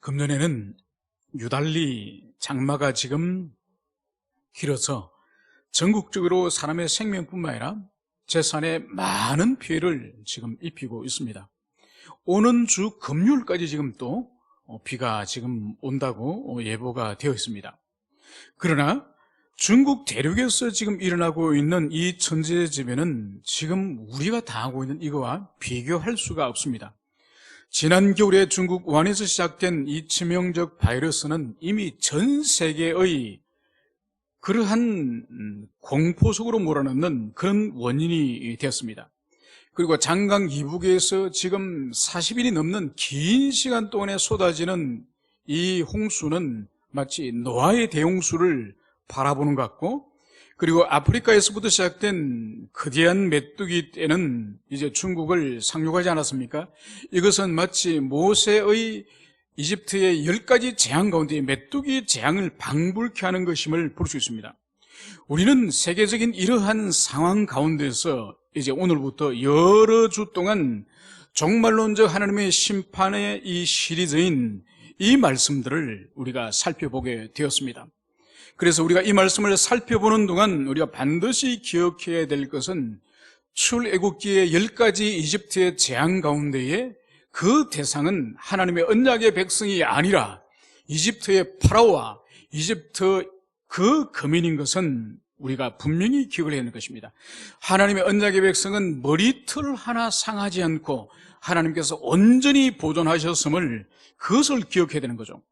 금년에는 유달리 장마가 지금 길어서 전국적으로 사람의 생명뿐만 아니라 재산에 많은 피해를 지금 입히고 있습니다. 오는 주 금요일까지 지금 또 비가 지금 온다고 예보가 되어 있습니다. 그러나 중국 대륙에서 지금 일어나고 있는 이 천재지변은 지금 우리가 당하고 있는 이거와 비교할 수가 없습니다. 지난 겨울에 중국 우한에서 시작된 이 치명적 바이러스는 이미 전 세계의 그러한 공포 속으로 몰아넣는 그런 원인이 되었습니다. 그리고 장강 이북에서 지금 40일이 넘는 긴 시간 동안에 쏟아지는 이 홍수는 마치 노아의 대홍수를 바라보는 것 같고, 그리고 아프리카에서부터 시작된 거대한 메뚜기 떼는 이제 중국을 상륙하지 않았습니까? 이것은 마치 모세의 이집트의 10가지 재앙 가운데 메뚜기 재앙을 방불케 하는 것임을 볼 수 있습니다. 우리는 세계적인 이러한 상황 가운데서 이제 오늘부터 여러 주 동안 종말론적 하나님의 심판의 이 시리즈인 이 말씀들을 우리가 살펴보게 되었습니다. 그래서 우리가 이 말씀을 살펴보는 동안 우리가 반드시 기억해야 될 것은 출애굽기의 10가지 이집트의 재앙 가운데에 그 대상은 하나님의 언약의 백성이 아니라 이집트의 파라오와 이집트 그 거민인 것은 우리가 분명히 기억을 해야 하는 것입니다. 하나님의 언약의 백성은 머리털 하나 상하지 않고 하나님께서 온전히 보존하셨음을 그것을 기억해야 되는 거죠.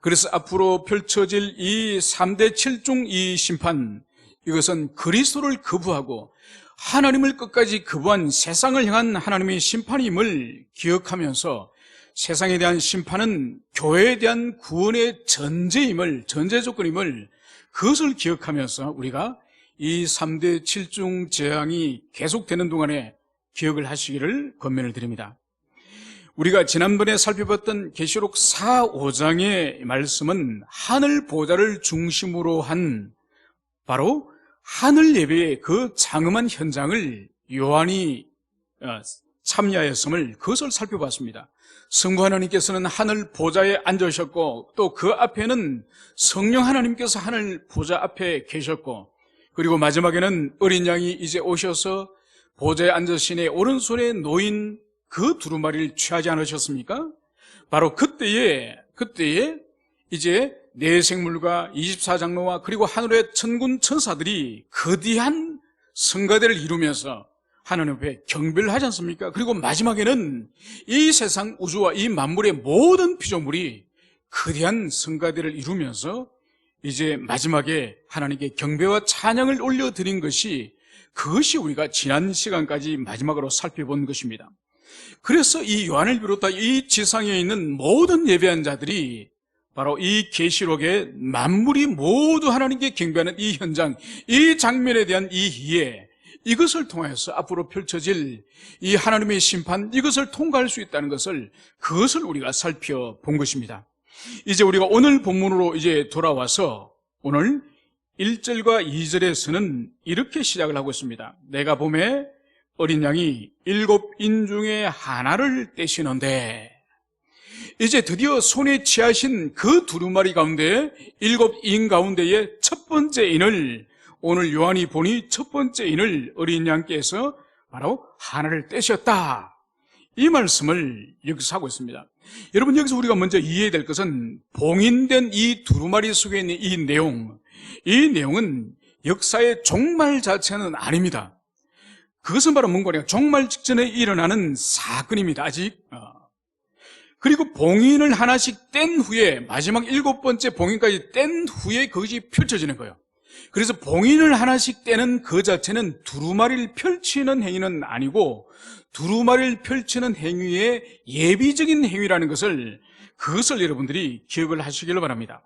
그래서 앞으로 펼쳐질 이 3대 7중 이 심판, 이것은 그리스도를 거부하고 하나님을 끝까지 거부한 세상을 향한 하나님의 심판임을 기억하면서 세상에 대한 심판은 교회에 대한 구원의 전제 조건임을 그것을 기억하면서 우리가 이 3대 7중 재앙이 계속되는 동안에 기억을 하시기를 권면을 드립니다. 우리가 지난번에 살펴봤던 계시록 4, 5장의 말씀은 하늘 보좌를 중심으로 한 바로 하늘 예배의 그 장엄한 현장을 요한이 참여하였음을 그것을 살펴봤습니다. 성부 하나님께서는 하늘 보좌에 앉으셨고 또 그 앞에는 성령 하나님께서 하늘 보좌 앞에 계셨고, 그리고 마지막에는 어린 양이 이제 오셔서 보좌에 앉으시니 오른손에 놓인 그 두루마리를 취하지 않으셨습니까? 바로 그때에 이제 네 생물과 24장로와 그리고 하늘의 천군 천사들이 거대한 성가대를 이루면서 하나님 앞에 경배를 하지 않습니까? 그리고 마지막에는 이 세상 우주와 이 만물의 모든 피조물이 거대한 성가대를 이루면서 이제 마지막에 하나님께 경배와 찬양을 올려드린 것이, 그것이 우리가 지난 시간까지 마지막으로 살펴본 것입니다. 그래서 이 요한을 비롯한 이 지상에 있는 모든 예배한 자들이 바로 이 계시록의 만물이 모두 하나님께 경배하는 이 현장, 이 장면에 대한 이 이해, 이것을 통해서 앞으로 펼쳐질 이 하나님의 심판, 이것을 통과할 수 있다는 것을, 그것을 우리가 살펴본 것입니다. 이제 우리가 오늘 본문으로 이제 돌아와서 오늘 1절과 2절에서는 이렇게 시작을 하고 있습니다. 내가 보매 어린 양이 7인 중에 하나를 떼시는데, 이제 드디어 손에 취하신 그 두루마리 가운데 7인 가운데의 첫 번째 인을, 오늘 요한이 보니 첫 번째 인을 어린 양께서 바로 하나를 떼셨다, 이 말씀을 여기서 하고 있습니다. 여러분, 여기서 우리가 먼저 이해해야 될 것은 봉인된 이 두루마리 속에 있는 이 내용은 역사의 종말 자체는 아닙니다. 그것은 바로 뭔가 종말 직전에 일어나는 사건입니다. 아직. 그리고 봉인을 하나씩 뗀 후에 마지막 7번째 봉인까지 뗀 후에 그것이 펼쳐지는 거예요. 그래서 봉인을 하나씩 떼는 그 자체는 두루마리를 펼치는 행위는 아니고, 두루마리를 펼치는 행위의 예비적인 행위라는 것을, 그것을 여러분들이 기억을 하시길 바랍니다.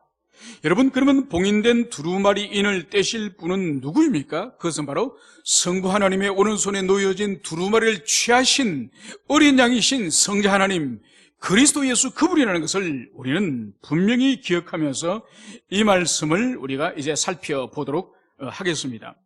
여러분, 그러면 봉인된 두루마리인을 떼실 분은 누구입니까? 그것은 바로 성부 하나님의 오른손에 놓여진 두루마리를 취하신 어린 양이신 성자 하나님 그리스도 예수 그분이라는 것을 우리는 분명히 기억하면서 이 말씀을 우리가 이제 살펴보도록 하겠습니다.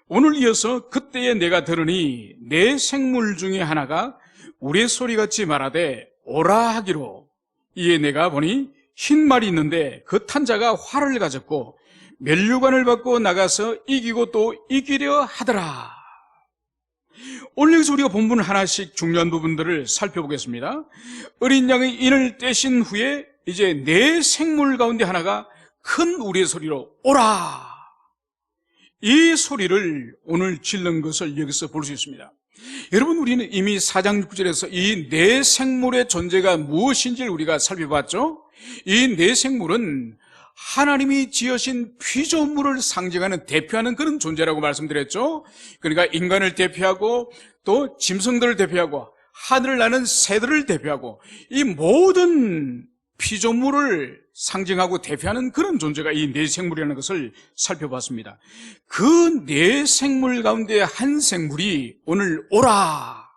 오늘 이어서 그때에 내가 들으니 내 생물 중에 하나가 우리 소리같이 말하되 오라 하기로, 이에 내가 보니 흰 말이 있는데 그 탄 자가 활을 가졌고 면류관을 받고 나가서 이기고 또 이기려 하더라. 오늘 여기서 우리가 본문 하나씩 중요한 부분들을 살펴보겠습니다. 어린 양의 인을 떼신 후에 이제 네 생물 가운데 하나가 큰 우리의 소리로 오라, 이 소리를 오늘 질른 것을 여기서 볼 수 있습니다. 여러분, 우리는 이미 4장 6절에서 이 네 생물의 존재가 무엇인지를 우리가 살펴봤죠. 이 네 생물은 하나님이 지으신 피조물을 상징하는, 대표하는 그런 존재라고 말씀드렸죠. 그러니까 인간을 대표하고 또 짐승들을 대표하고 하늘을 나는 새들을 대표하고 이 모든 피조물을 상징하고 대표하는 그런 존재가 이 네 생물이라는 것을 살펴봤습니다. 그 네 생물 가운데 한 생물이 오늘 오라,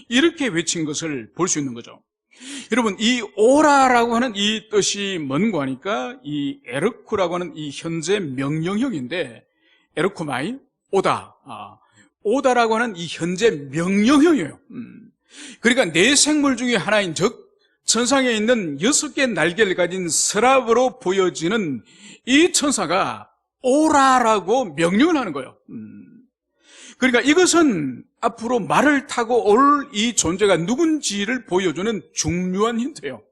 이렇게 외친 것을 볼 수 있는 거죠. 여러분, 이 오라라고 하는 이 뜻이 뭔가 하니까 이 에르쿠라고 하는 이 현재 명령형인데, 에르쿠마이, 오다, 오다라고 하는 이 현재 명령형이에요. 그러니까 네 생물 중에 하나인, 즉 천상에 있는 6개 날개를 가진 서랍으로 보여지는 이 천사가 오라라고 명령을 하는 거예요. 그러니까 이것은 앞으로 말을 타고 올 이 존재가 누군지를 보여주는 중요한 힌트예요.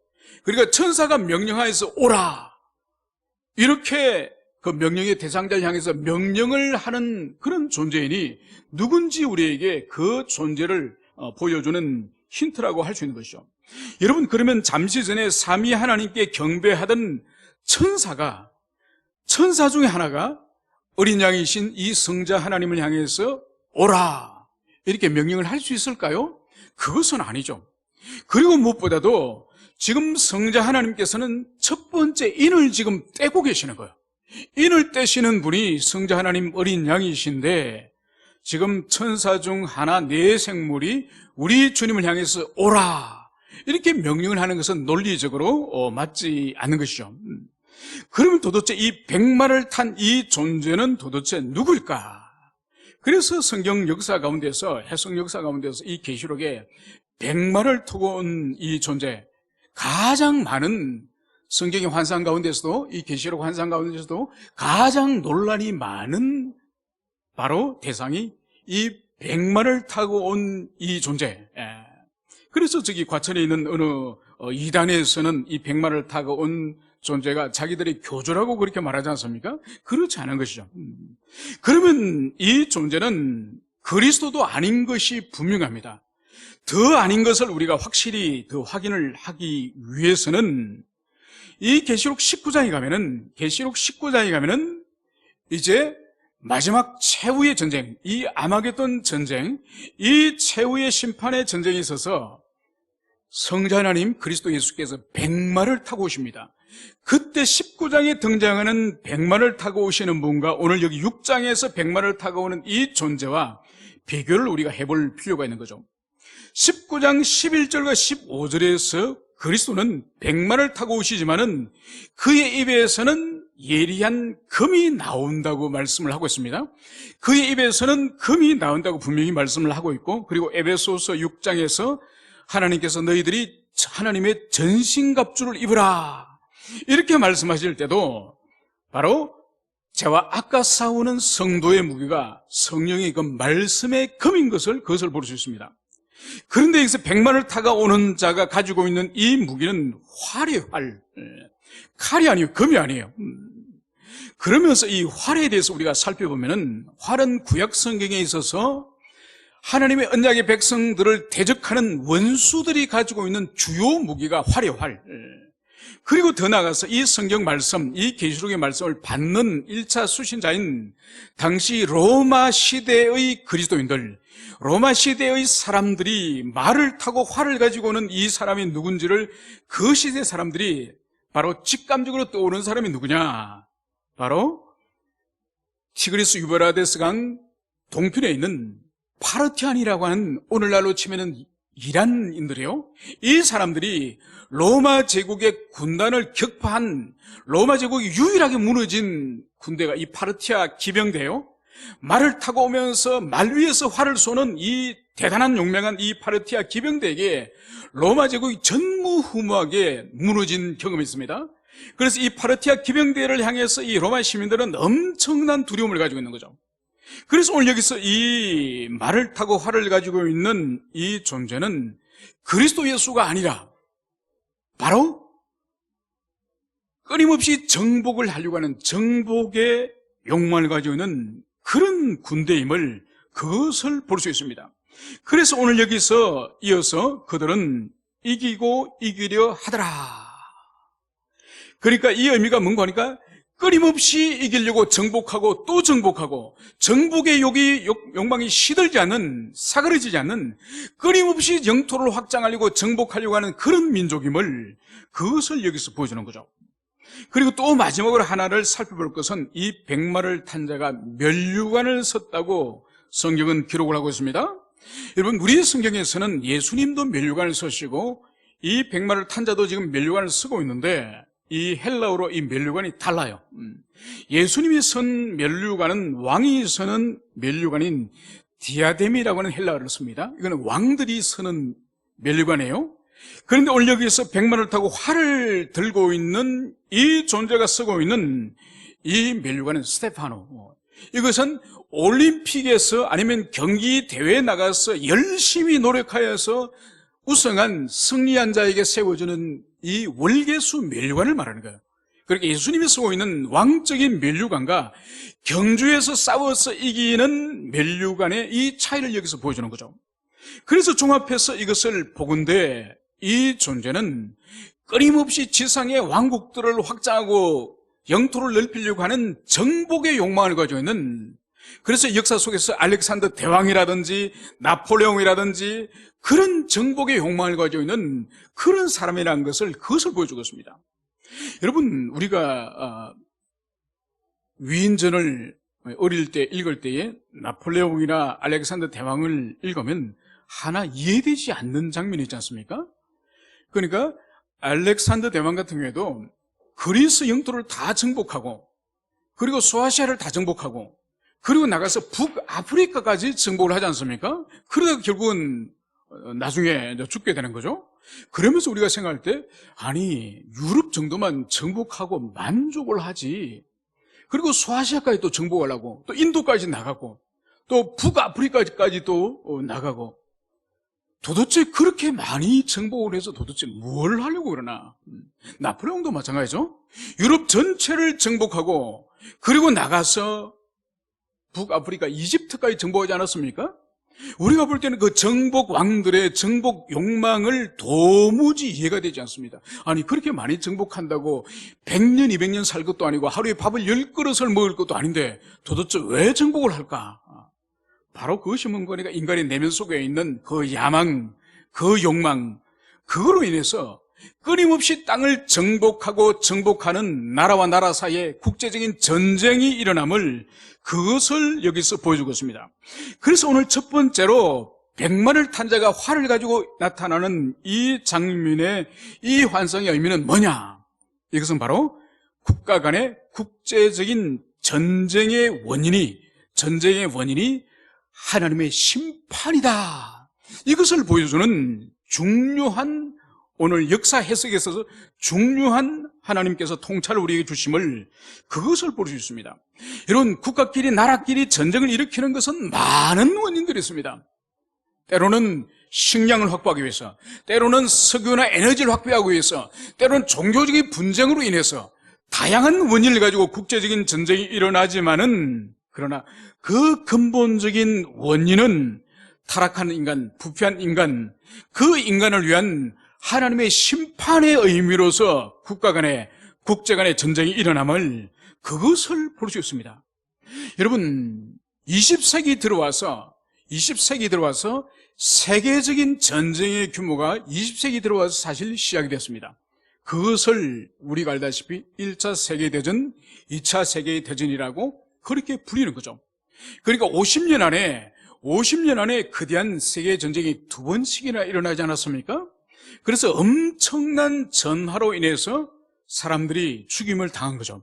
그러니까 천사가 명령하여서 오라, 이렇게 그 명령의 대상자를 향해서 명령을 하는 그런 존재이니 누군지 우리에게 그 존재를 보여주는 힌트라고 할 수 있는 것이죠. 여러분, 그러면 잠시 전에 삼위 하나님께 경배하던 천사 중에 하나가 어린 양이신 이 성자 하나님을 향해서 오라, 이렇게 명령을 할 수 있을까요? 그것은 아니죠. 그리고 무엇보다도 지금 성자 하나님께서는 첫 번째 인을 지금 떼고 계시는 거예요. 인을 떼시는 분이 성자 하나님 어린 양이신데, 지금 천사 중 하나 네 생물이 우리 주님을 향해서 오라, 이렇게 명령을 하는 것은 논리적으로 맞지 않는 것이죠. 그러면 도대체 이 백마를 탄 이 존재는 도대체 누구일까? 그래서 성경 역사 가운데서, 해석 역사 가운데서 이 계시록에 백마를 타고 온 이 존재, 가장 많은 성경의 환상 가운데서도, 이 계시록 환상 가운데서도 가장 논란이 많은 바로 대상이 이 백마를 타고 온 이 존재. 그래서 저기 과천에 있는 어느 이단에서는 이 백마를 타고 온 존재가 자기들이 교주라고 그렇게 말하지 않습니까? 그렇지 않은 것이죠. 그러면 이 존재는 그리스도도 아닌 것이 분명합니다. 더 아닌 것을 우리가 확실히 더 확인을 하기 위해서는 이 계시록 19장에 가면은 이제 마지막 최후의 전쟁, 이 아마겟돈 전쟁, 이 최후의 심판의 전쟁에 있어서 성자 하나님 그리스도 예수께서 백마를 타고 오십니다. 그때 19장에 등장하는 백마를 타고 오시는 분과 오늘 여기 6장에서 백마를 타고 오는 이 존재와 비교를 우리가 해볼 필요가 있는 거죠. 19장 11절과 15절에서 그리스도는 백마를 타고 오시지만은 그의 입에서는 예리한 금이 나온다고 말씀을 하고 있습니다. 그의 입에서는 금이 나온다고 분명히 말씀을 하고 있고, 그리고 에베소서 6장에서 하나님께서 너희들이 하나님의 전신갑주를 입으라, 이렇게 말씀하실 때도 바로 저와 아까 싸우는 성도의 무기가 성령의 그 말씀의 금인 그것을 볼 수 있습니다. 그런데 여기서 백마를 타고 오는 자가 가지고 있는 이 무기는 활이에요, 활. 칼이 아니에요, 금이 아니에요. 그러면서 이 활에 대해서 우리가 살펴보면은, 활은 구약 성경에 있어서 하나님의 언약의 백성들을 대적하는 원수들이 가지고 있는 주요 무기가 활이에요, 활. 그리고 더 나아가서 이 성경 말씀, 이 계시록의 말씀을 받는 1차 수신자인 당시 로마 시대의 그리스도인들, 로마 시대의 사람들이 말을 타고 활을 가지고 오는 이 사람이 누군지를 그 시대 사람들이 바로 직감적으로 떠오르는 사람이 누구냐? 바로 티그리스 유베라데스 강 동편에 있는 파르티안이라고 하는, 오늘날로 치면은 이란인들이에요. 이 사람들이 로마 제국의 군단을 격파한, 로마 제국이 유일하게 무너진 군대가 이 파르티아 기병대예요. 말을 타고 오면서 말 위에서 활을 쏘는 이 대단한 용맹한 이 파르티아 기병대에게 로마 제국이 전무후무하게 무너진 경험이 있습니다. 그래서 이 파르티아 기병대를 향해서 이 로마 시민들은 엄청난 두려움을 가지고 있는 거죠. 그래서 오늘 여기서 이 말을 타고 활을 가지고 있는 이 존재는 그리스도 예수가 아니라 바로 끊임없이 정복을 하려고 하는 정복의 욕망을 가지고 있는 그런 군대임을 그것을 볼 수 있습니다. 그래서 오늘 여기서 이어서 그들은 이기고 이기려 하더라. 그러니까 이 의미가 뭔가 하니까 끊임없이 이기려고 정복하고 또 정복하고 정복의 욕망이 시들지 않는, 사그러지지 않는, 끊임없이 영토를 확장하려고 정복하려고 하는 그런 민족임을 그것을 여기서 보여주는 거죠. 그리고 또 마지막으로 하나를 살펴볼 것은 이 백마를 탄 자가 면류관을 섰다고 성경은 기록을 하고 있습니다. 여러분, 우리 성경에서는 예수님도 면류관을 서시고 이 백마를 탄 자도 지금 면류관을 쓰고 있는데 이 헬라어로 이 면류관이 달라요. 예수님이 선 면류관은 왕이 서는 면류관인 디아뎀이라고 하는 헬라어를 씁니다. 이거는 왕들이 서는 면류관이에요. 그런데 오늘 여기서 백마를 타고 활을 들고 있는 이 존재가 쓰고 있는 이 면류관은 스테파노. 이것은 올림픽에서 아니면 경기 대회에 나가서 열심히 노력하여서 우승한 승리한 자에게 세워주는 이 월계수 면류관을 말하는 거예요. 그러니까 예수님이 쓰고 있는 왕적인 면류관과 경주에서 싸워서 이기는 면류관의 이 차이를 여기서 보여주는 거죠. 그래서 종합해서 이것을 보건대 이 존재는 끊임없이 지상의 왕국들을 확장하고 영토를 넓히려고 하는 정복의 욕망을 가지고 있는, 그래서 역사 속에서 알렉산더 대왕이라든지 나폴레옹이라든지 그런 정복의 욕망을 가지고 있는 그런 사람이라는 것을 그것을 보여주고 있습니다. 여러분, 우리가 위인전을 어릴 때 읽을 때에 나폴레옹이나 알렉산더 대왕을 읽으면 하나 이해되지 않는 장면이 있지 않습니까? 그러니까 알렉산더 대왕 같은 경우에도 그리스 영토를 다 정복하고 그리고 소아시아를 다 정복하고 그리고 나가서 북아프리카까지 정복을 하지 않습니까? 그러다가 결국은 나중에 죽게 되는 거죠. 그러면서 우리가 생각할 때 아니 유럽 정도만 정복하고 만족을 하지, 그리고 소아시아까지 또 정복하려고 또 인도까지 나가고 또 북아프리카까지 또 나가고 도대체 그렇게 많이 정복을 해서 도대체 뭘 하려고 그러나. 나폴레옹도 마찬가지죠. 유럽 전체를 정복하고 그리고 나가서 북아프리카 이집트까지 정복하지 않았습니까? 우리가 볼 때는 그 정복 왕들의 정복 욕망을 도무지 이해가 되지 않습니다. 아니 그렇게 많이 정복한다고 100년 200년 살 것도 아니고 하루에 밥을 10그릇을 먹을 것도 아닌데 도대체 왜 정복을 할까? 바로 그것이 뭔가니까 인간의 내면 속에 있는 그 야망, 그 욕망, 그거로 인해서 끊임없이 땅을 정복하고 정복하는 나라와 나라 사이에 국제적인 전쟁이 일어남을 그것을 여기서 보여주고 있습니다. 그래서 오늘 첫 번째로 백마를 탄 자가 활을 가지고 나타나는 이 장면의 이 환상의 의미는 뭐냐? 이것은 바로 국가 간의 국제적인 전쟁의 원인이 하나님의 심판이다. 이것을 보여주는 중요한, 오늘 역사 해석에 있어서 중요한 하나님께서 통찰을 우리에게 주심을 그것을 볼 수 있습니다. 여러분, 국가끼리 나라끼리 전쟁을 일으키는 것은 많은 원인들이 있습니다. 때로는 식량을 확보하기 위해서, 때로는 석유나 에너지를 확보하기 위해서, 때로는 종교적인 분쟁으로 인해서 다양한 원인을 가지고 국제적인 전쟁이 일어나지만은, 그러나 그 근본적인 원인은 타락한 인간, 부패한 인간, 그 인간을 위한 하나님의 심판의 의미로서 국가 간의, 국제 간의 전쟁이 일어남을 그것을 볼 수 있습니다. 여러분, 20세기 들어와서 세계적인 전쟁의 규모가 20세기 들어와서 사실 시작이 됐습니다. 그것을 우리가 알다시피 1차 세계대전, 2차 세계대전이라고 그렇게 불리는 거죠. 그러니까 50년 안에 거대한 세계 전쟁이 2번씩이나 일어나지 않았습니까? 그래서 엄청난 전화로 인해서 사람들이 죽임을 당한 거죠.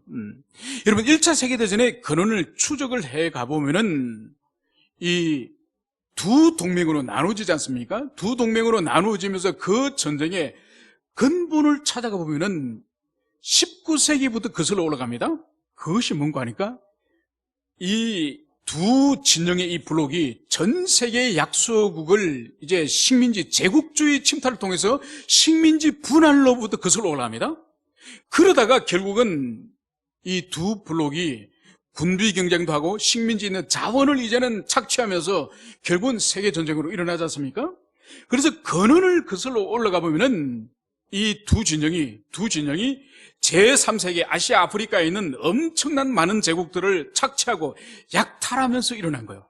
여러분 1차 세계대전의 근원을 추적을 해 가보면은 이 두 동맹으로 나누어지지 않습니까? 두 동맹으로 나누어지면서 그 전쟁의 근본을 찾아가 보면은 19세기부터 거슬러 올라갑니다. 그것이 뭔가 하니까 이 두 진영의 이 블록이 전 세계의 약소국을 이제 식민지 제국주의 침탈을 통해서 식민지 분할로부터 거슬러 올라갑니다. 그러다가 결국은 이 두 블록이 군비 경쟁도 하고 식민지 있는 자원을 이제는 착취하면서 결국은 세계전쟁으로 일어나지 않습니까? 그래서 근원을 거슬러 올라가 보면은 이 두 진영이 제3세계 아시아 아프리카에 있는 엄청난 많은 제국들을 착취하고 약탈하면서 일어난 거예요.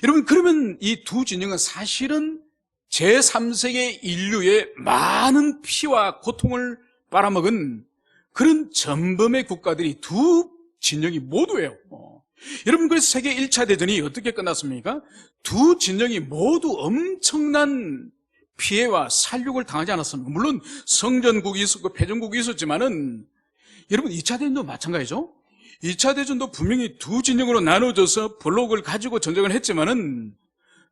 여러분 그러면 이 두 진영은 사실은 제3세계 인류의 많은 피와 고통을 빨아먹은 그런 전범의 국가들이 두 진영이 모두예요. 여러분 그래서 세계 1차 대전이 어떻게 끝났습니까? 두 진영이 모두 엄청난 피해와 살육을 당하지 않았습니까? 물론 성전국이 있었고 패전국이 있었지만은 여러분 2차 대전도 마찬가지죠. 2차 대전도 분명히 두 진영으로 나눠져서 블록을 가지고 전쟁을 했지만은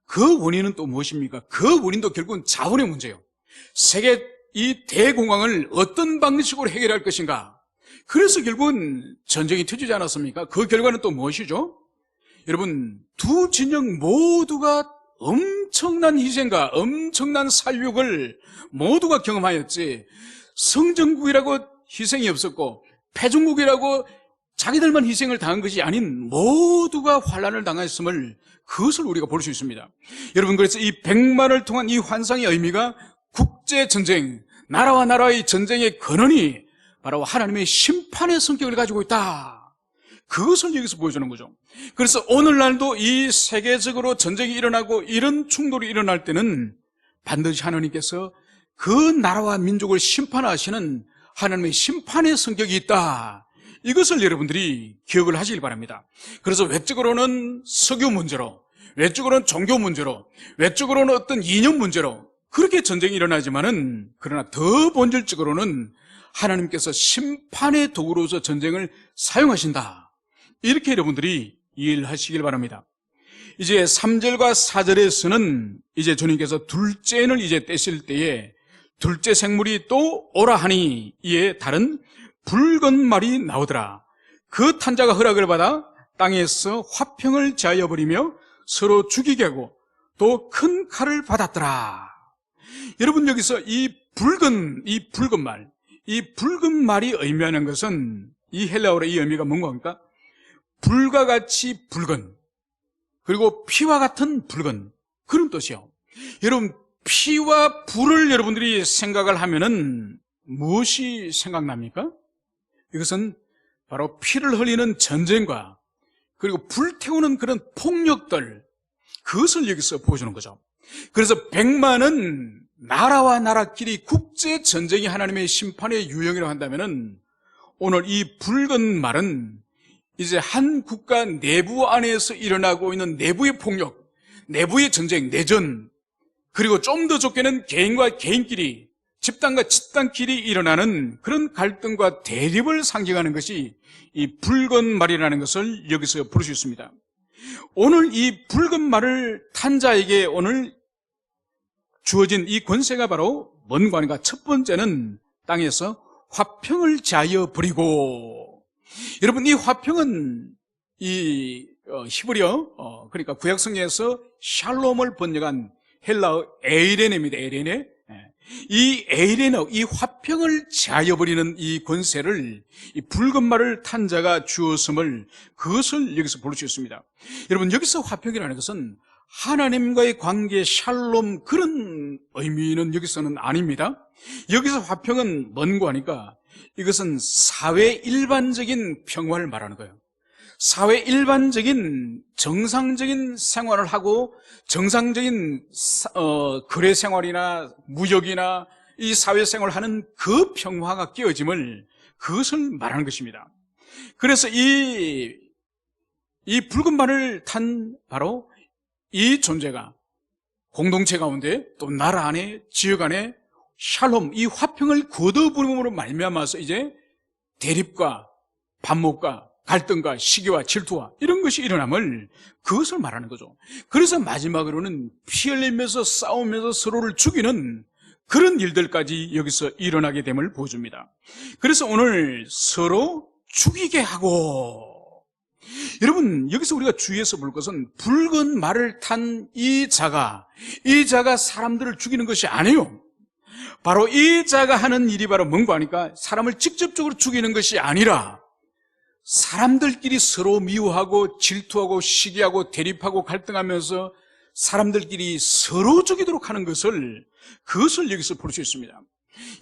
그 원인은 또 무엇입니까? 그 원인도 결국은 자원의 문제예요. 세계 이 대공황을 어떤 방식으로 해결할 것인가? 그래서 결국은 전쟁이 터지지 않았습니까? 그 결과는 또 무엇이죠? 여러분 두 진영 모두가 엄청난 희생과 엄청난 살육을 모두가 경험하였지 성전국이라고 희생이 없었고 패전국이라고 자기들만 희생을 당한 것이 아닌 모두가 환란을 당했음을 그것을 우리가 볼 수 있습니다. 여러분 그래서 이 100만을 통한 이 환상의 의미가 국제전쟁, 나라와 나라의 전쟁의 근원이 바로 하나님의 심판의 성격을 가지고 있다. 그것을 여기서 보여주는 거죠. 그래서 오늘날도 이 세계적으로 전쟁이 일어나고 이런 충돌이 일어날 때는 반드시 하나님께서 그 나라와 민족을 심판하시는 하나님의 심판의 성격이 있다. 이것을 여러분들이 기억을 하시길 바랍니다. 그래서 외적으로는 석유 문제로, 외적으로는 종교 문제로, 외적으로는 어떤 이념 문제로 그렇게 전쟁이 일어나지만은 그러나 더 본질적으로는 하나님께서 심판의 도구로서 전쟁을 사용하신다. 이렇게 여러분들이 이해를 하시길 바랍니다. 이제 3절과 4절에서는 이제 주님께서 둘째를 이제 떼실 때에 둘째 생물이 또 오라 하니 이에 다른 붉은 말이 나오더라. 그 탄자가 허락을 받아 땅에서 화평을 제하여 버리며 서로 죽이게 하고 또 큰 칼을 받았더라. 여러분 여기서 이 붉은 말, 이 붉은 말이 의미하는 것은 이 헬라어의 이 의미가 뭔가? 불과 같이 붉은, 그리고 피와 같은 붉은 그런 뜻이요. 여러분 피와 불을 여러분들이 생각을 하면은 무엇이 생각납니까? 이것은 바로 피를 흘리는 전쟁과 그리고 불태우는 그런 폭력들, 그것을 여기서 보여주는 거죠. 그래서 100만은 나라와 나라끼리 국제 전쟁이 하나님의 심판의 유형이라고 한다면은 오늘 이 붉은 말은 이제 한 국가 내부 안에서 일어나고 있는 내부의 폭력, 내부의 전쟁, 내전, 그리고 좀 더 좋게는 개인과 개인끼리, 집단과 집단끼리 일어나는 그런 갈등과 대립을 상징하는 것이 이 붉은 말이라는 것을 여기서 볼 수 있습니다. 오늘 이 붉은 말을 탄 자에게 오늘 주어진 이 권세가 바로 뭔가 하니까 첫 번째는 땅에서 화평을 제하여 버리고, 여러분 이 화평은 이 히브리어 그러니까 구약 성경에서 샬롬을 번역한 헬라어 에이레네입니다. 에이레네. 이 에이레네, 이 화평을 제하여 버리는 이 권세를 이 붉은 말을 탄 자가 주었음을 그것을 여기서 볼 수 있습니다. 여러분 여기서 화평이라는 것은 하나님과의 관계 샬롬 그런 의미는 여기서는 아닙니다. 여기서 화평은 뭔고 하니까 이것은 사회 일반적인 평화를 말하는 거예요. 사회 일반적인 정상적인 생활을 하고 정상적인 거래 생활이나 무역이나 이 사회 생활을 하는 그 평화가 끼어짐을 그것을 말하는 것입니다. 그래서 이 붉은 말을 탄 바로 이 존재가 공동체 가운데 또 나라 안에 지역 안에 샬롬, 이 화평을 거둬부림으로 말미암아서 이제 대립과 반목과 갈등과 시기와 질투와 이런 것이 일어남을, 그것을 말하는 거죠. 그래서 마지막으로는 피 흘리면서 싸우면서 서로를 죽이는 그런 일들까지 여기서 일어나게 됨을 보여줍니다. 그래서 오늘 서로 죽이게 하고, 여러분 여기서 우리가 주의해서 볼 것은 붉은 말을 탄 이 자가 사람들을 죽이는 것이 아니에요. 바로 이 자가 하는 일이 바로 뭔가 하니까 사람을 직접적으로 죽이는 것이 아니라 사람들끼리 서로 미워하고 질투하고 시기하고 대립하고 갈등하면서 사람들끼리 서로 죽이도록 하는 것을, 그것을 여기서 볼 수 있습니다.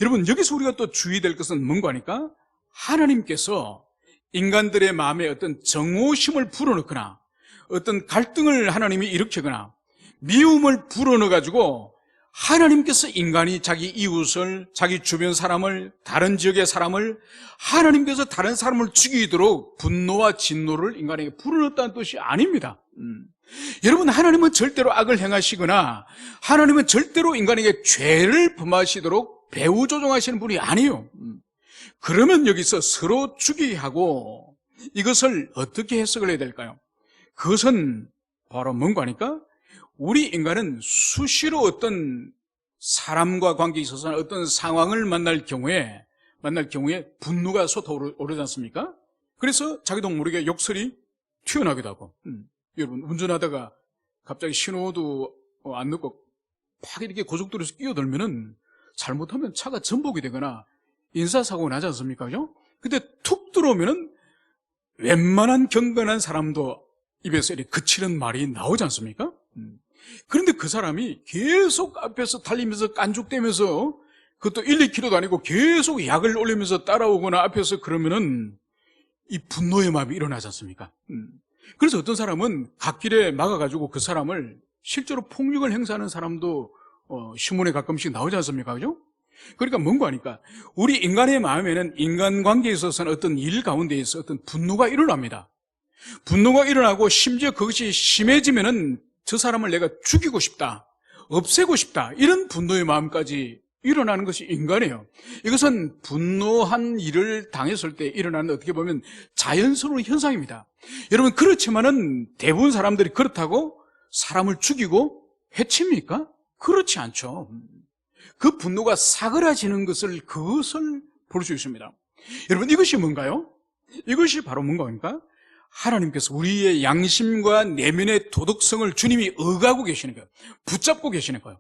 여러분 여기서 우리가 또 주의될 것은 뭔가 하니까 하나님께서 인간들의 마음에 어떤 정오심을 불어넣거나 어떤 갈등을 하나님이 일으키거나 미움을 불어넣어가지고 하나님께서 인간이 자기 이웃을, 자기 주변 사람을, 다른 지역의 사람을, 하나님께서 다른 사람을 죽이도록 분노와 진노를 인간에게 불어넣었다는 뜻이 아닙니다. 여러분 하나님은 절대로 악을 행하시거나 하나님은 절대로 인간에게 죄를 범하시도록 배후 조종하시는 분이 아니에요. 그러면 여기서 서로 죽이게 하고, 이것을 어떻게 해석을 해야 될까요? 그것은 바로 뭔가 하니까 우리 인간은 수시로 어떤 사람과 관계에 있어서 어떤 상황을 만날 경우에 분노가 솟아오르지 않습니까? 그래서 자기도 모르게 욕설이 튀어나오기도 하고, 여러분 운전하다가 갑자기 신호도 안 넣고 팍 이렇게 고속도로에서 끼어들면은 잘못하면 차가 전복이 되거나 인사사고가 나지 않습니까? 그죠? 근데 툭 들어오면은 웬만한 경건한 사람도 입에서 이렇게 그치는 말이 나오지 않습니까? 그런데 그 사람이 계속 앞에서 달리면서 깐죽대면서, 그것도 1, 2km도 아니고 계속 약을 올리면서 따라오거나 앞에서 그러면은 이 분노의 마음이 일어나지 않습니까? 그래서 어떤 사람은 갓길에 막아가지고 그 사람을 실제로 폭력을 행사하는 사람도 신문에 가끔씩 나오지 않습니까? 그죠? 그러니까 뭔가 하니까 우리 인간의 마음에는 인간관계에 있어서는 어떤 일 가운데에서 어떤 분노가 일어납니다. 분노가 일어나고 심지어 그것이 심해지면은 저 사람을 내가 죽이고 싶다, 없애고 싶다, 이런 분노의 마음까지 일어나는 것이 인간이에요. 이것은 분노한 일을 당했을 때 일어나는, 어떻게 보면 자연스러운 현상입니다. 여러분 그렇지만은 대부분 사람들이 그렇다고 사람을 죽이고 해칩니까? 그렇지 않죠. 그 분노가 사그라지는 것을, 그것을 볼 수 있습니다. 여러분 이것이 뭔가요? 이것이 바로 뭔가입니까? 하나님께서 우리의 양심과 내면의 도덕성을 주님이 억하고 계시는 거예요. 붙잡고 계시는 거예요.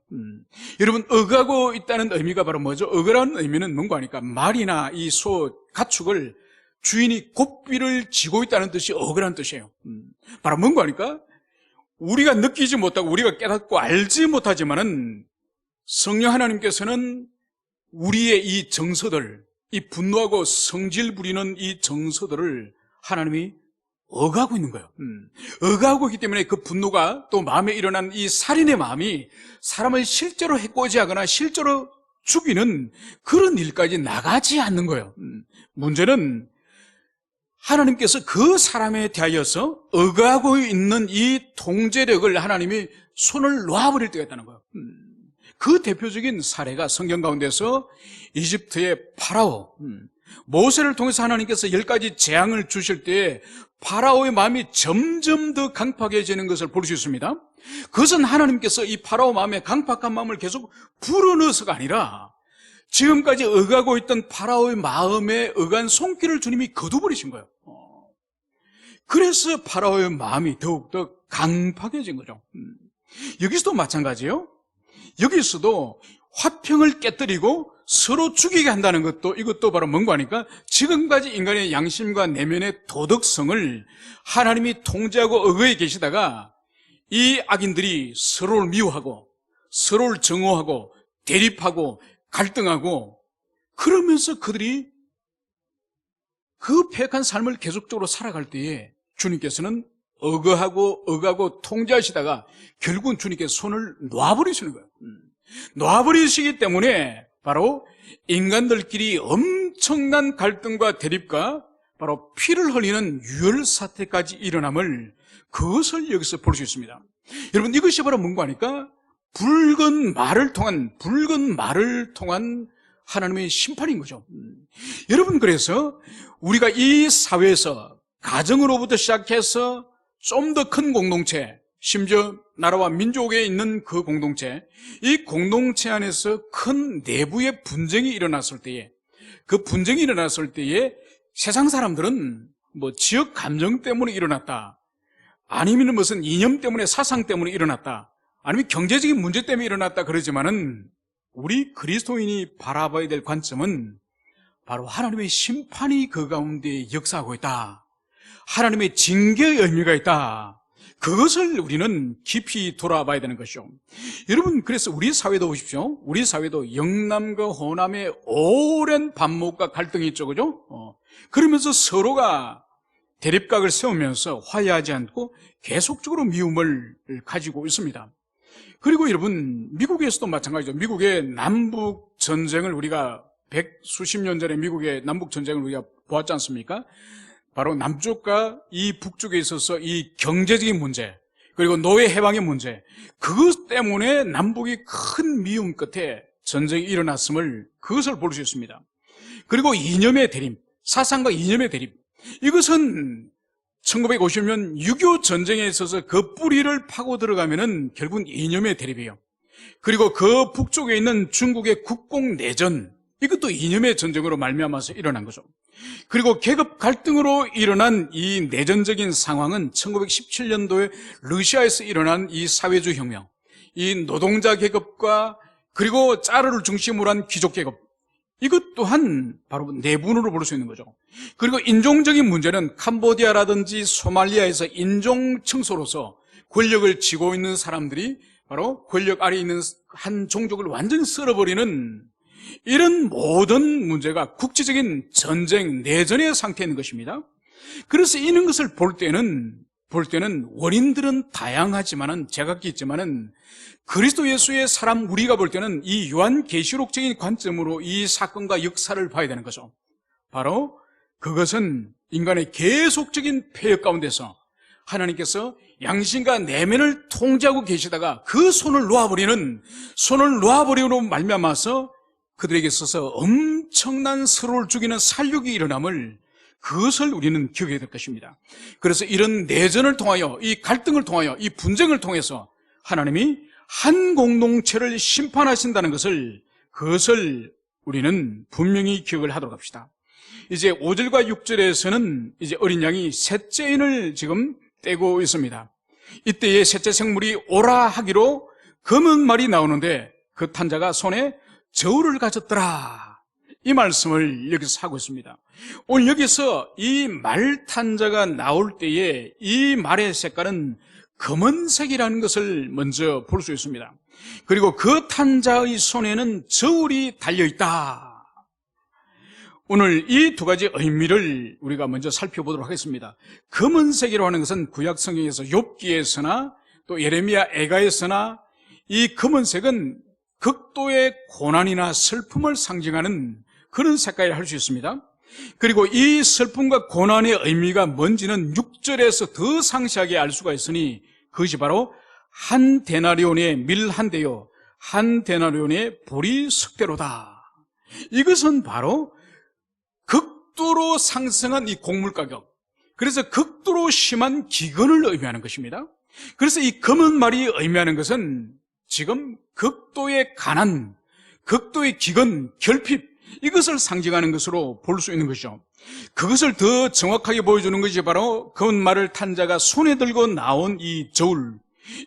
여러분 억하고 있다는 의미가 바로 뭐죠? 억하라는 의미는 뭔가 하니까 말이나 이 소, 가축을 주인이 고삐를 쥐고 있다는 뜻이 억하라는 뜻이에요. 바로 뭔가 하니까 우리가 느끼지 못하고 우리가 깨닫고 알지 못하지만은 성령 하나님께서는 우리의 이 정서들, 이 분노하고 성질 부리는 이 정서들을 하나님이 억하고 있는 거예요. 억하고 있기 때문에 그 분노가, 또 마음에 일어난 이 살인의 마음이 사람을 실제로 해코지하거나 실제로 죽이는 그런 일까지 나가지 않는 거예요. 문제는 하나님께서 그 사람에 대하여서 억하고 있는 이 통제력을 하나님이 손을 놓아버릴 때가 있다는 거예요. 그 대표적인 사례가 성경 가운데서 이집트의 파라오, 모세를 통해서 하나님께서 10가지 재앙을 주실 때에 파라오의 마음이 점점 더 강팍해지는 것을 볼 수 있습니다. 그것은 하나님께서 이 파라오 마음에 강팍한 마음을 계속 불어넣어서가 아니라 지금까지 억하고 있던 파라오의 마음에 억한 손길을 주님이 거둬버리신 거예요. 그래서 파라오의 마음이 더욱더 강팍해진 거죠. 여기서도 마찬가지예요. 여기서도 화평을 깨뜨리고 서로 죽이게 한다는 것도, 이것도 바로 뭔가 하니까 지금까지 인간의 양심과 내면의 도덕성을 하나님이 통제하고 억하에 계시다가 이 악인들이 서로를 미워하고 서로를 정오하고 대립하고 갈등하고 그러면서 그들이 그 폐역한 삶을 계속적으로 살아갈 때에 주님께서는 억하고 통제하시다가 결국은 주님께서 손을 놔버리시는 거예요. 놔버리시기 때문에 바로 인간들끼리 엄청난 갈등과 대립과 바로 피를 흘리는 유혈 사태까지 일어남을, 그것을 여기서 볼 수 있습니다. 여러분 이것이 바로 뭔가 하니까 붉은 말을 통한 하나님의 심판인 거죠. 여러분, 그래서 우리가 이 사회에서 가정으로부터 시작해서 좀 더 큰 공동체, 심지어 나라와 민족에 있는 그 공동체, 이 공동체 안에서 큰 내부의 분쟁이 일어났을 때에, 그 분쟁이 일어났을 때에 세상 사람들은 뭐 지역 감정 때문에 일어났다, 아니면 무슨 이념 때문에, 사상 때문에 일어났다, 아니면 경제적인 문제 때문에 일어났다 그러지만은, 우리 그리스도인이 바라봐야 될 관점은 바로 하나님의 심판이 그 가운데 역사하고 있다, 하나님의 징계의 의미가 있다, 그것을 우리는 깊이 돌아봐야 되는 것이죠. 여러분, 그래서 우리 사회도 보십시오. 우리 사회도 영남과 호남의 오랜 반목과 갈등이 있죠, 그죠? 그러면서 서로가 대립각을 세우면서 화해하지 않고 계속적으로 미움을 가지고 있습니다. 그리고 여러분, 미국에서도 마찬가지죠. 미국의 남북 전쟁을 우리가 수십 년 전에 미국의 남북 전쟁을 우리가 보았지 않습니까? 바로 남쪽과 이 북쪽에 있어서 이 경제적인 문제, 그리고 노예 해방의 문제, 그것 때문에 남북이 큰 미움 끝에 전쟁이 일어났음을, 그것을 볼 수 있습니다. 그리고 이념의 대립, 사상과 이념의 대립, 이것은 1950년 6.25 전쟁에 있어서 그 뿌리를 파고 들어가면은 결국은 이념의 대립이에요. 그리고 그 북쪽에 있는 중국의 국공내전, 이것도 이념의 전쟁으로 말미암아서 일어난 거죠. 그리고 계급 갈등으로 일어난 이 내전적인 상황은 1917년도에 러시아에서 일어난 이 사회주의 혁명, 이 노동자 계급과 그리고 짜르를 중심으로 한 귀족 계급, 이것 또한 바로 내분으로 볼 수 있는 거죠. 그리고 인종적인 문제는 캄보디아라든지 소말리아에서 인종 청소로서 권력을 쥐고 있는 사람들이 바로 권력 아래에 있는 한 종족을 완전히 쓸어버리는 이런 모든 문제가 국제적인 전쟁, 내전의 상태에 있는 것입니다. 그래서 이런 것을 볼 때는 원인들은 다양하지만은, 제각기 있지만은, 그리스도 예수의 사람 우리가 볼 때는 이 요한계시록적인 관점으로 이 사건과 역사를 봐야 되는 거죠. 바로 그것은 인간의 계속적인 폐역 가운데서 하나님께서 양심과 내면을 통제하고 계시다가 그 손을 놓아버리는 말미암아서 그들에게 있어서 엄청난 서로를 죽이는 살육이 일어남을, 그것을 우리는 기억해야 될 것입니다. 그래서 이런 내전을 통하여, 이 갈등을 통하여, 이 분쟁을 통해서 하나님이 한 공동체를 심판하신다는 것을, 그것을 우리는 분명히 기억을 하도록 합시다. 이제 5절과 6절에서는 이제 어린 양이 셋째 인을 지금 떼고 있습니다. 이때에 셋째 생물이 오라 하기로 검은 말이 나오는데 그 탄자가 손에 저울을 가졌더라, 이 말씀을 여기서 하고 있습니다. 오늘 여기서 이 말탄자가 나올 때에 이 말의 색깔은 검은색이라는 것을 먼저 볼 수 있습니다. 그리고 그 탄자의 손에는 저울이 달려있다. 오늘 이 두 가지 의미를 우리가 먼저 살펴보도록 하겠습니다. 검은색이라고 하는 것은 구약 성경에서 욥기에서나 또 예레미야 애가에서나 이 검은색은 극도의 고난이나 슬픔을 상징하는 그런 색깔이라 할 수 있습니다. 그리고 이 슬픔과 고난의 의미가 뭔지는 6절에서 더 상세하게 알 수가 있으니 그것이 바로 한 데나리온의 밀 한 대요, 한 데나리온의 보리 석 대로다. 이것은 바로 극도로 상승한 이 곡물 가격, 그래서 극도로 심한 기근을 의미하는 것입니다. 그래서 이 검은 말이 의미하는 것은 지금 극도의 가난, 극도의 기근, 결핍, 이것을 상징하는 것으로 볼 수 있는 것이죠. 그것을 더 정확하게 보여주는 것이 바로 검은 말을 탄 자가 손에 들고 나온 이 저울,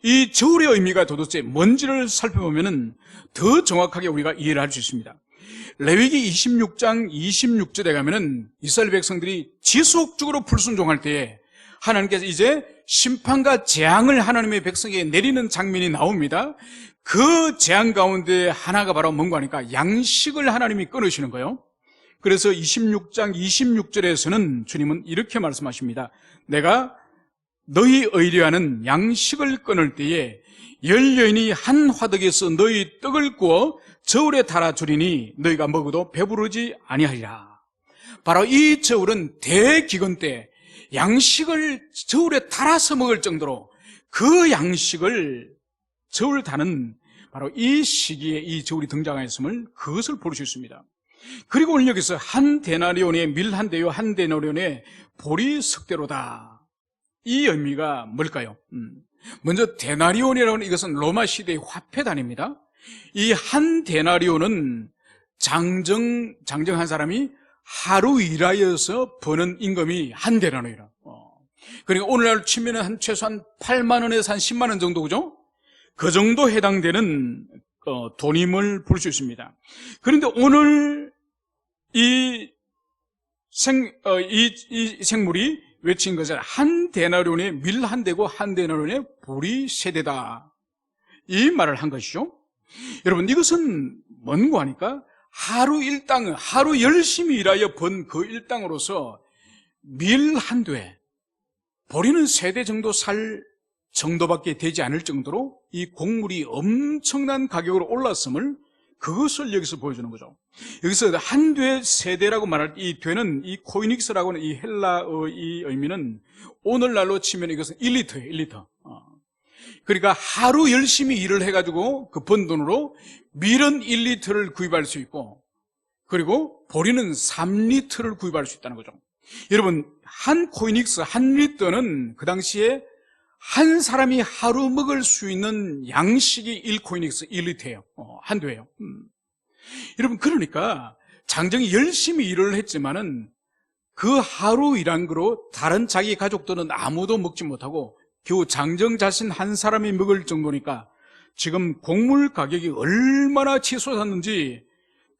이 저울의 의미가 도대체 뭔지를 살펴보면 더 정확하게 우리가 이해를 할 수 있습니다. 레위기 26장 26절에 가면은 이스라엘 백성들이 지속적으로 불순종할 때에 하나님께서 이제 심판과 재앙을 하나님의 백성에게 내리는 장면이 나옵니다. 그 재앙 가운데 하나가 바로 뭔가 하니까 양식을 하나님이 끊으시는 거예요. 그래서 26장 26절에서는 주님은 이렇게 말씀하십니다. 내가 너희 의뢰하는 양식을 끊을 때에 열여인이 한 화덕에서 너희 떡을 구워 저울에 달아주리니 너희가 먹어도 배부르지 아니하리라. 바로 이 저울은 대기근 때 양식을 저울에 달아서 먹을 정도로 그 양식을 저울 다는 바로 이 시기에 이 저울이 등장하였음을 그것을 볼 수 있습니다. 그리고 오늘 여기서 한 데나리온의 밀 한 대요 한 데나리온의 보리 석대로다. 이 의미가 뭘까요? 먼저 데나리온이라는 이것은 로마 시대의 화폐 단위입니다. 이 한 데나리온은 장정한 사람이 하루 일하여서 버는 임금이 한 데나리온이라. 그러니까 오늘날 치면은 한 최소한 8만 원에서 한 10만 원 정도, 그죠? 그 정도 해당되는 돈임을 볼 수 있습니다. 그런데 오늘 이 생물이 외친 것은 한 데나리온의 밀 한 대고 한 데나리온의 보리 세 대다. 이 말을 한 것이죠. 여러분, 이것은 뭔고 하니까 하루 열심히 일하여 번 그 일당으로서 밀 한 대, 보리는 세 대 정도 살 정도밖에 되지 않을 정도로 이 곡물이 엄청난 가격으로 올랐음을 그것을 여기서 보여주는 거죠. 여기서 한 돼, 세 대라고 말할 이 되는 이 코이닉스라고 하는 이 헬라어의 이 의미는 오늘날로 치면 이것은 1리터예요, 1리터. 그러니까 하루 열심히 일을 해가지고 그 번 돈으로 밀은 1리터를 구입할 수 있고, 그리고 보리는 3리터를 구입할 수 있다는 거죠. 여러분, 한 코이닉스, 한 리터는 그 당시에 한 사람이 하루 먹을 수 있는 양식이 1코이닉스, 1리터예요. 한 대예요. 여러분, 그러니까 장정이 열심히 일을 했지만은 그 하루 일한 거로 다른 자기 가족들은 아무도 먹지 못하고 겨우 장정 자신 한 사람이 먹을 정도니까 지금 곡물 가격이 얼마나 치솟았는지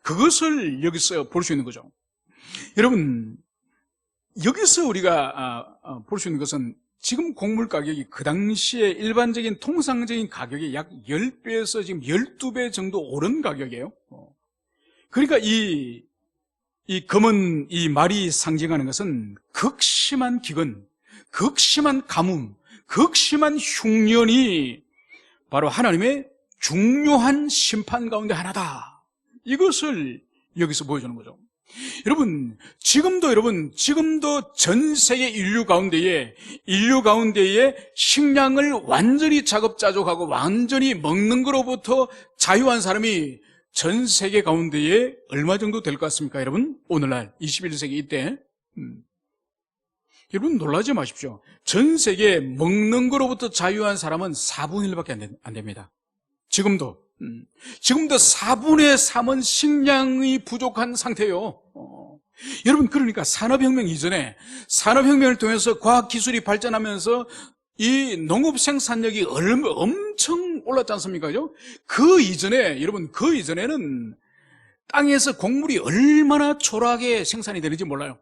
그것을 여기서 볼 수 있는 거죠. 여러분, 여기서 우리가 볼 수 있는 것은 지금 곡물 가격이 그 당시에 일반적인 통상적인 가격이 약 10배에서 지금 12배 정도 오른 가격이에요. 그러니까 이 검은 이 말이 상징하는 것은 극심한 기근, 극심한 가뭄, 극심한 흉년이 바로 하나님의 중요한 심판 가운데 하나다. 이것을 여기서 보여주는 거죠. 여러분, 지금도 전 세계 인류 가운데에 식량을 완전히 자급자족하고 완전히 먹는 거로부터 자유한 사람이 전 세계 가운데에 얼마 정도 될 것 같습니까, 여러분? 오늘날 21세기 이때. 여러분, 놀라지 마십시오. 전 세계 먹는 거로부터 자유한 사람은 4분의 1밖에 안 됩니다. 지금도 4분의 3은 식량이 부족한 상태예요. 여러분, 그러니까 산업혁명 이전에, 산업혁명을 통해서 과학기술이 발전하면서 이 농업 생산력이 엄청 올랐지 않습니까? 그 이전에는 땅에서 곡물이 얼마나 초라하게 생산이 되는지 몰라요.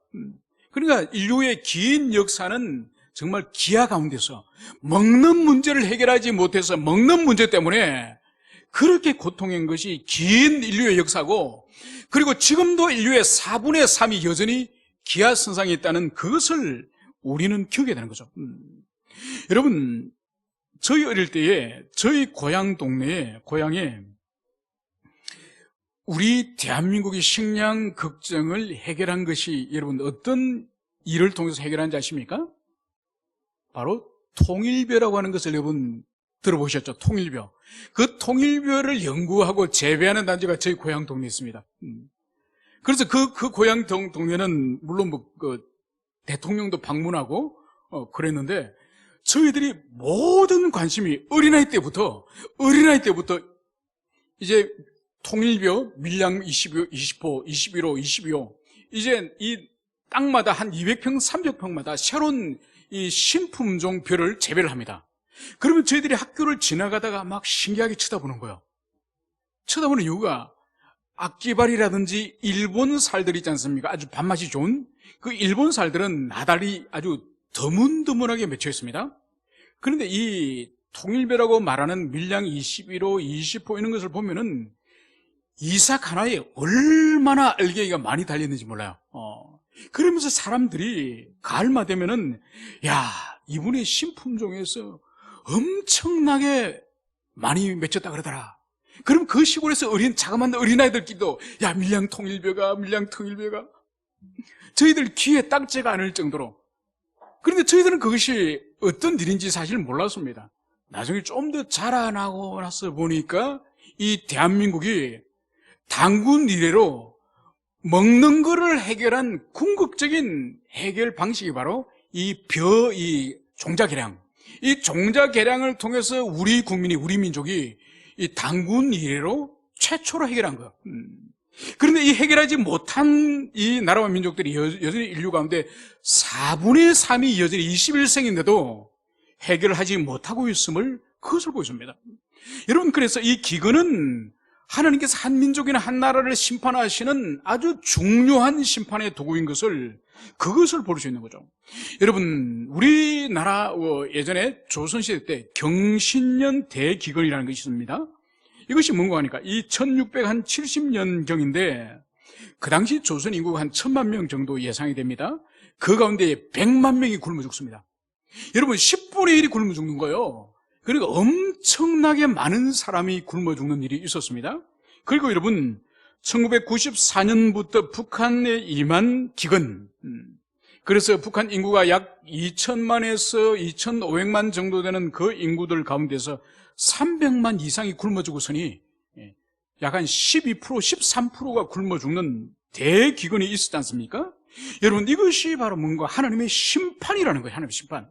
그러니까 인류의 긴 역사는 정말 기아 가운데서 먹는 문제를 해결하지 못해서 먹는 문제 때문에 그렇게 고통인 것이 긴 인류의 역사고, 그리고 지금도 인류의 4분의 3이 여전히 기아선상에 있다는 그것을 우리는 겪게 되는 거죠. 여러분, 저희 어릴 때에 저희 고향에 우리 대한민국의 식량 걱정을 해결한 것이 여러분 어떤 일을 통해서 해결한지 아십니까? 바로 통일벼라고 하는 것을 여러분 들어보셨죠? 통일벼. 그 통일벼를 연구하고 재배하는 단지가 저희 고향 동네에 있습니다. 그래서 그 고향 동네는 물론 대통령도 방문하고 그랬는데, 저희들이 모든 관심이 어린아이 때부터 이제 통일벼 밀양 20호, 21호, 22호, 이제 이 땅마다 한 200평, 300평마다 새로운 이 신품종 벼를 재배를 합니다. 그러면 저희들이 학교를 지나가다가 막 신기하게 쳐다보는 거예요. 쳐다보는 이유가 악기발이라든지 일본 살들 있지 않습니까? 아주 밥맛이 좋은 그 일본 살들은 나달이 아주 드문드문하게 맺혀 있습니다. 그런데 이 통일벼라고 말하는 밀양 21호, 20호 이런 것을 보면은 이삭 하나에 얼마나 알갱이가 많이 달렸는지 몰라요. 그러면서 사람들이 가을마 되면은, 야, 이분의 신품종에서 엄청나게 많이 맺혔다 그러더라. 그럼 그 시골에서 자그마한 어린아이들끼리도, 야, 밀양 통일벼가. 저희들 귀에 딱지가 않을 정도로. 그런데 저희들은 그것이 어떤 일인지 사실 몰랐습니다. 나중에 좀 더 자라나고 나서 보니까 이 대한민국이 단군 이래로 먹는 거를 해결한 궁극적인 해결 방식이 바로 이 종자개량. 이 종자개량을 통해서 우리 국민이, 우리 민족이 이 단군 이래로 최초로 해결한 거예요. 그런데 이 해결하지 못한 이 나라와 민족들이 여전히 인류 가운데 4분의 3이 여전히 21세기인데도 해결하지 못하고 있음을 그것을 보여줍니다. 여러분, 그래서 이 기근은 하나님께서 한 민족이나 한 나라를 심판하시는 아주 중요한 심판의 도구인 것을, 그것을 볼 수 있는 거죠. 여러분, 우리나라 예전에 조선시대 때 경신년 대기근이라는 것이 있습니다. 이것이 뭔가 하니까 이 1670년경인데 그 당시 조선 인구가 한 1000만 명 정도 예상이 됩니다. 그 가운데 100만 명이 굶어 죽습니다. 여러분, 10분의 1이 굶어 죽는 거예요. 그러니까 엄청나게 많은 사람이 굶어 죽는 일이 있었습니다. 그리고 여러분, 1994년부터 북한에 임한 기근, 그래서 북한 인구가 약 2000만에서 2500만 정도 되는 그 인구들 가운데서 300만 이상이 굶어 죽었으니 약 한 12%, 13%가 굶어 죽는 대기근이 있었지 않습니까? 여러분, 이것이 바로 뭔가 하나님의 심판이라는 거예요. 하나님의 심판.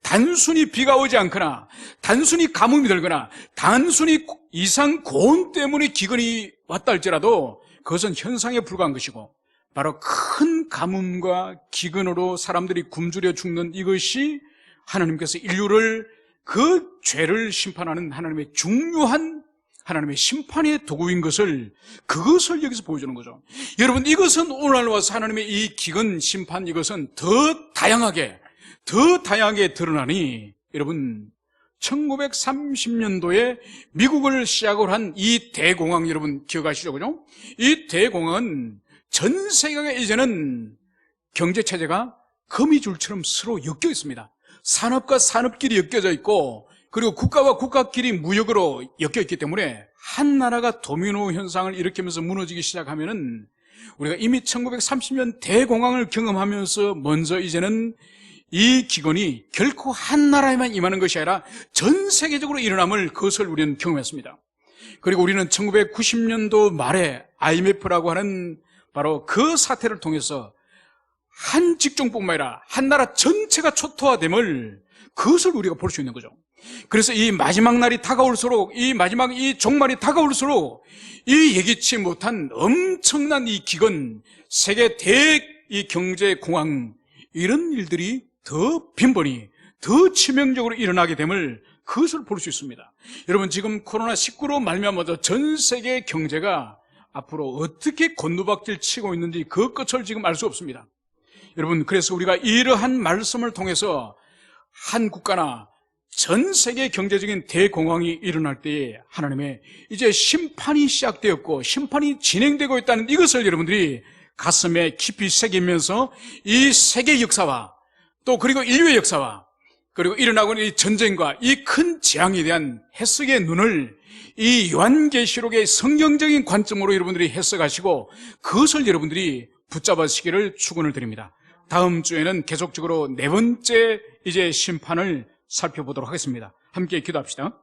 단순히 비가 오지 않거나, 단순히 가뭄이 들거나, 단순히 이상 고온 때문에 기근이 왔다 할지라도 그것은 현상에 불과한 것이고, 바로 큰 가뭄과 기근으로 사람들이 굶주려 죽는 이것이 하나님께서 인류를, 그 죄를 심판하는 하나님의 중요한 하나님의 심판의 도구인 것을, 그것을 여기서 보여주는 거죠. 여러분, 이것은 오늘날 와서 하나님의 이 기근 심판, 이것은 더 다양하게 드러나니, 여러분, 1930년도에 미국을 시작으로 한 이 대공황, 여러분 기억하시죠? 그죠? 이 대공황은 전 세계가 이제는 경제체제가 거미줄처럼 서로 엮여 있습니다. 산업과 산업끼리 엮여져 있고, 그리고 국가와 국가끼리 무역으로 엮여 있기 때문에 한 나라가 도미노 현상을 일으키면서 무너지기 시작하면은, 우리가 이미 1930년 대공황을 경험하면서 먼저 이제는 이 기근이 결코 한 나라에만 임하는 것이 아니라 전 세계적으로 일어남을, 그것을 우리는 경험했습니다. 그리고 우리는 1990년도 말에 IMF라고 하는 바로 그 사태를 통해서 한 직종뿐만 아니라 한 나라 전체가 초토화됨을, 그것을 우리가 볼 수 있는 거죠. 그래서 이 마지막 날이 다가올수록, 이 종말이 다가올수록 이 예기치 못한 엄청난 이 기근, 세계 이 경제 공황, 이런 일들이 더 빈번히, 더 치명적으로 일어나게 됨을, 그것을 볼 수 있습니다. 여러분, 지금 코로나19로 말미암아서 전 세계 경제가 앞으로 어떻게 곤두박질 치고 있는지 그 끝을 지금 알 수 없습니다. 여러분, 그래서 우리가 이러한 말씀을 통해서 한 국가나 전 세계 경제적인 대공황이 일어날 때에 하나님의 이제 심판이 시작되었고 심판이 진행되고 있다는 이것을 여러분들이 가슴에 깊이 새기면서 이 세계 역사와 또 그리고 인류의 역사와 그리고 일어나고 있는 이 전쟁과 이 큰 재앙에 대한 해석의 눈을 이 요한계시록의 성경적인 관점으로 여러분들이 해석하시고 그것을 여러분들이 붙잡으시기를 축원을 드립니다. 다음 주에는 계속적으로 네 번째 이제 심판을 살펴보도록 하겠습니다. 함께 기도합시다.